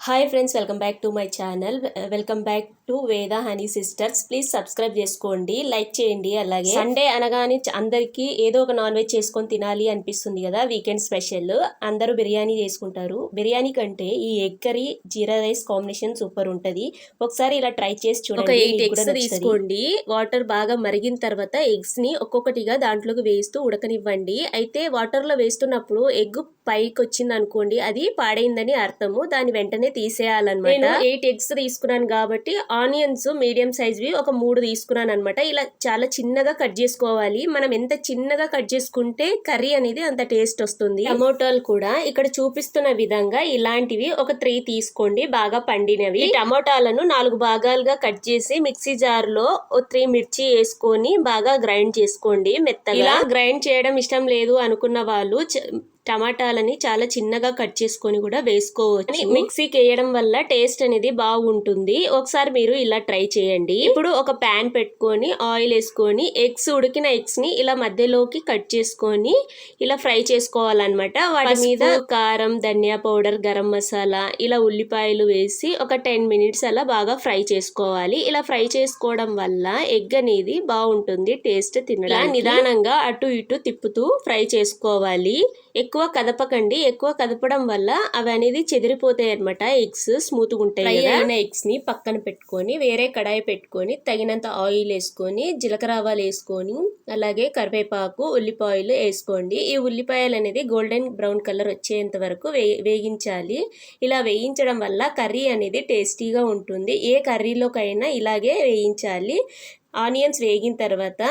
Hi friends, welcome back to my channel. Welcome back to వేద honey sisters. Please subscribe చేసుకోండి, like చేయండి. అలాగే Sunday అనగానే అందరికీ ఏదో ఒక నాన్ వెజ్ చేసుకొని తినాలి అనిపిస్తుంది కదా. వీకెండ్ స్పెషల్ అందరూ బిర్యానీ చేసుకుంటారు. బిర్యానీ కంటే ఈ egg curry jeera rice combination super ఉంటుంది. ఒకసారి ఇలా ట్రై చేసి చూడండి. ఒక 8 ఎగ్స్ తీసుకోండి. వాటర్ బాగా మరిగిన తర్వాత ఎగ్స్ ని ఒక్కొక్కటిగా దాంట్లోకి వేస్తూ ఉడకనివ్వండి. అయితే వాటర్ లో వేస్తున్నప్పుడు ఎగ్ పైకి వచ్చింది అనుకోండి, అది పాడైందని అర్థము. దాని వెంటనే తీసేయాలన్నమాట. నేను 8 ఎగ్స్ తీసుకున్నాను కాబట్టి ఆనియన్స్ మీడియం సైజ్వి ఒక 3 తీసుకున్నాను అనమాట. ఇలా చాలా చిన్నగా కట్ చేసుకోవాలి. మనం ఎంత చిన్నగా కట్ చేసుకుంటే కర్రీ అనేది అంత టేస్ట్ వస్తుంది. టమోటాలు కూడా ఇక్కడ చూపిస్తున్న విధంగా ఇలాంటివి ఒక 3 తీసుకోండి, బాగా పండినవి. టమోటాలను 4 భాగాలుగా కట్ చేసి మిక్సీ జార్ లో 3 మిర్చి వేసుకొని బాగా గ్రైండ్ చేసుకోండి మెత్తగా. ఇలా గ్రైండ్ చేయడం ఇష్టం లేదు అనుకున్న వాళ్ళు టమాటాలని చాలా చిన్నగా కట్ చేసుకొని కూడా వేసుకోవచ్చు. మిక్సీకి వేయడం వల్ల టేస్ట్ అనేది బాగుంటుంది. ఒకసారి మీరు ఇలా ట్రై చేయండి. ఇప్పుడు ఒక ప్యాన్ పెట్టుకొని ఆయిల్ వేసుకొని ఉడికిన ఎగ్స్ ని ఇలా మధ్యలోకి కట్ చేసుకొని ఇలా ఫ్రై చేసుకోవాలన్నమాట. వాటి మీద కారం, ధనియా పౌడర్, గరం మసాలా, ఇలా ఉల్లిపాయలు వేసి ఒక 10 మినిట్స్ అలా బాగా ఫ్రై చేసుకోవాలి. ఇలా ఫ్రై చేసుకోవడం వల్ల ఎగ్ అనేది బాగుంటుంది టేస్ట్ తినడానికి. నిదానంగా అటు ఇటు తిప్పుతూ ఫ్రై చేసుకోవాలి. ఎక్కువ కదపకండి. ఎక్కువ కదపడం వల్ల అవి అనేది చెదిరిపోతాయి అనమాట. ఎగ్స్ స్మూత్గా ఉంటాయి. ఫ్రై అయిన ఎగ్స్ ని పక్కన పెట్టుకొని వేరే కడాయి పెట్టుకొని తగినంత ఆయిల్ వేసుకొని జీలకర్ర ఆవాలు వేసుకొని అలాగే కరివేపాకు, ఉల్లిపాయలు వేసుకోండి. ఈ ఉల్లిపాయలు అనేది గోల్డెన్ బ్రౌన్ కలర్ వచ్చేంత వరకు వేగించాలి. ఇలా వేయించడం వల్ల కర్రీ అనేది టేస్టీగా ఉంటుంది. ఏ కర్రీలోకైనా ఇలాగే వేయించాలి. ఆనియన్స్ వేగిన తర్వాత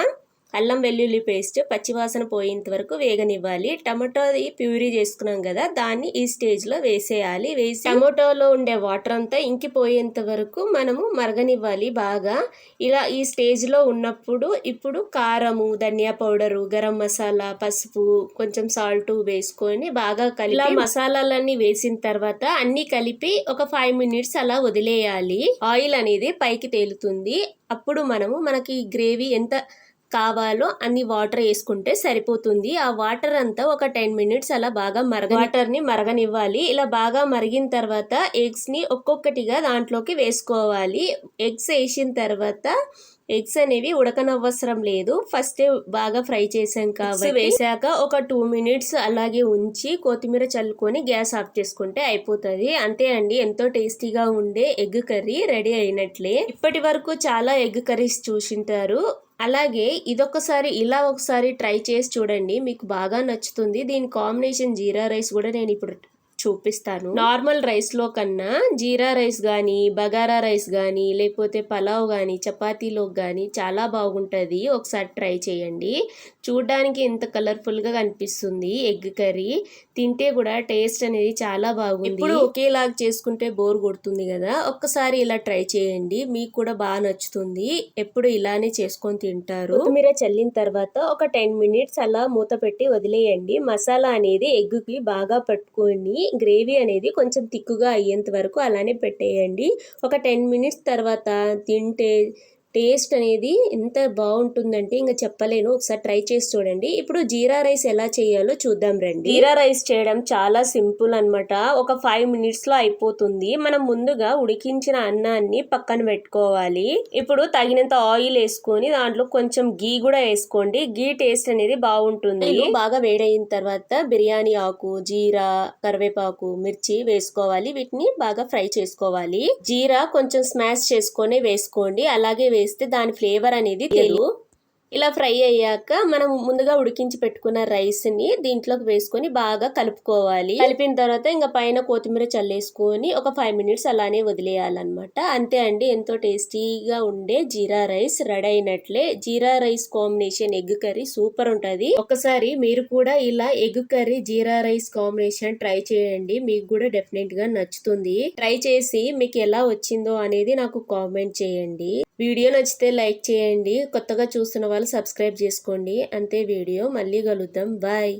అల్లం వెల్లుల్లి పేస్ట్ పచ్చివాసన పోయేంత వరకు వేగనివ్వాలి. టమాటో ప్యూరీ చేసుకున్నాం కదా, దాన్ని ఈ స్టేజ్ లో వేసేయాలి. వేసి టమాటోలో ఉండే వాటర్ అంతా ఇంకిపోయేంత వరకు మనము మరగనివ్వాలి బాగా. ఇలా ఈ స్టేజ్ లో ఉన్నప్పుడు ఇప్పుడు కారము, ధనియా పౌడరు, గరం మసాలా, పసుపు, కొంచెం సాల్ట్ వేసుకొని బాగా కలిపి మసాలాలన్నీ వేసిన తర్వాత అన్ని కలిపి ఒక 5 మినిట్స్ అలా వదిలేయాలి. ఆయిల్ అనేది పైకి తేలుతుంది. అప్పుడు మనకి గ్రేవీ ఎంత కావాలో అన్ని వాటర్ వేసుకుంటే సరిపోతుంది. ఆ వాటర్ అంతా ఒక 10 మినిట్స్ అలా బాగా వాటర్ ని మరగనివ్వాలి. ఇలా బాగా మరిగిన తర్వాత ఎగ్స్ ని ఒక్కొక్కటిగా దాంట్లోకి వేసుకోవాలి. ఎగ్స్ వేసిన తర్వాత ఎగ్స్ అనేవి ఉడకనవసరం లేదు. ఫస్ట్ బాగా ఫ్రై చేసాం కాబట్టి వేసాక ఒక 2 మినిట్స్ అలాగే ఉంచి కొత్తిమీర చల్లుకొని గ్యాస్ ఆఫ్ చేసుకుంటే అయిపోతుంది. అంతే అండి, ఎంతో టేస్టీగా ఉండే ఎగ్ కర్రీ రెడీ అయినట్లే. ఇప్పటి వరకు చాలా ఎగ్ కర్రీస్ చూసింటారు. అలాగే ఇలా ఒకసారి ట్రై చేసి చూడండి, మీకు బాగా నచ్చుతుంది. దీని కాంబినేషన్ జీరా రైస్ కూడా నేను ఇప్పుడు చూపిస్తాను. నార్మల్ రైస్లో కన్నా జీరా రైస్ కానీ, బగారా రైస్ కానీ, లేకపోతే పలావ్ కానీ, చపాతీలో కానీ చాలా బాగుంటుంది. ఒకసారి ట్రై చేయండి. చూడడానికి ఎంత కలర్ఫుల్గా కనిపిస్తుంది ఎగ్ కర్రీ. తింటే కూడా టేస్ట్ అనేది చాలా బాగుంది. ఇప్పుడు ఒకేలాగా చేసుకుంటే బోర్ కొడుతుంది కదా, ఒక్కసారి ఇలా ట్రై చేయండి. మీకు కూడా బాగా నచ్చుతుంది. ఎప్పుడు ఇలానే చేసుకొని తింటారు. కొత్తిమీర చల్లిన తర్వాత ఒక 10 మినిట్స్ అలా మూత పెట్టి వదిలేయండి. మసాలా అనేది ఎగ్గుకి బాగా పట్టుకొని గ్రేవీ అనేది కొంచెం తిక్కుగా అయ్యేంత వరకు అలానే పెట్టేయండి. ఒక 10 మినిట్స్ తర్వాత తింటే టేస్ట్ అనేది ఎంత బాగుంటుందంటే ఇంకా చెప్పలేను. ఒకసారి ట్రై చేసి చూడండి. ఇప్పుడు జీరా రైస్ ఎలా చేయాలో చూద్దాం రండి. జీరా రైస్ చేయడం చాలా సింపుల్ అన్నమాట. ఒక 5 మినిట్స్ లో అయిపోతుంది. మనం ముందుగా ఉడికించిన అన్నాన్ని పక్కన పెట్టుకోవాలి. ఇప్పుడు తగినంత ఆయిల్ వేసుకొని దాంట్లో కొంచెం గీ కూడా వేసుకోండి. గీ టేస్ట్ అనేది బాగుంటుంది. బాగా వేడైన తర్వాత బిర్యానీ ఆకు, జీరా, కరివేపాకు, మిర్చి వేసుకోవాలి. వీటిని బాగా ఫ్రై చేసుకోవాలి. జీరా కొంచెం స్మాష్ చేసుకొని వేసుకోండి. అలాగే వేస్తే దాని ఫ్లేవర్ అనేది తెలియదు. ఇలా ఫ్రై అయ్యాక మనం ముందుగా ఉడికించి పెట్టుకున్న రైస్ ని దీంట్లోకి వేసుకొని బాగా కలుపుకోవాలి. కలిపిన తర్వాత ఇంకా పైన కొత్తిమీర చల్లేసుకొని ఒక 5 మినిట్స్ అలానే వదిలేయాలన్నమాట. అంతే అండి, ఎంతో టేస్టీగా ఉండే జీరా రైస్ రెడీ అయినట్లే. Jeera rice combination egg curry super ఉంటది. ఒకసారి మీరు కూడా ఇలా egg curry jeera rice combination try చేయండి. మీకు కూడా డెఫినెట్ గా నచ్చుతుంది. ట్రై చేసి మీకు ఎలా వచ్చిందో అనేది నాకు కామెంట్ చేయండి. వీడియో నచ్చితే లైక్ చేయండి. కొత్తగా చూస్తున్న వాళ్ళు సబ్స్క్రైబ్ చేసుకోండి. అంతే, వీడియో మళ్ళీ కలుద్దాం. బాయ్.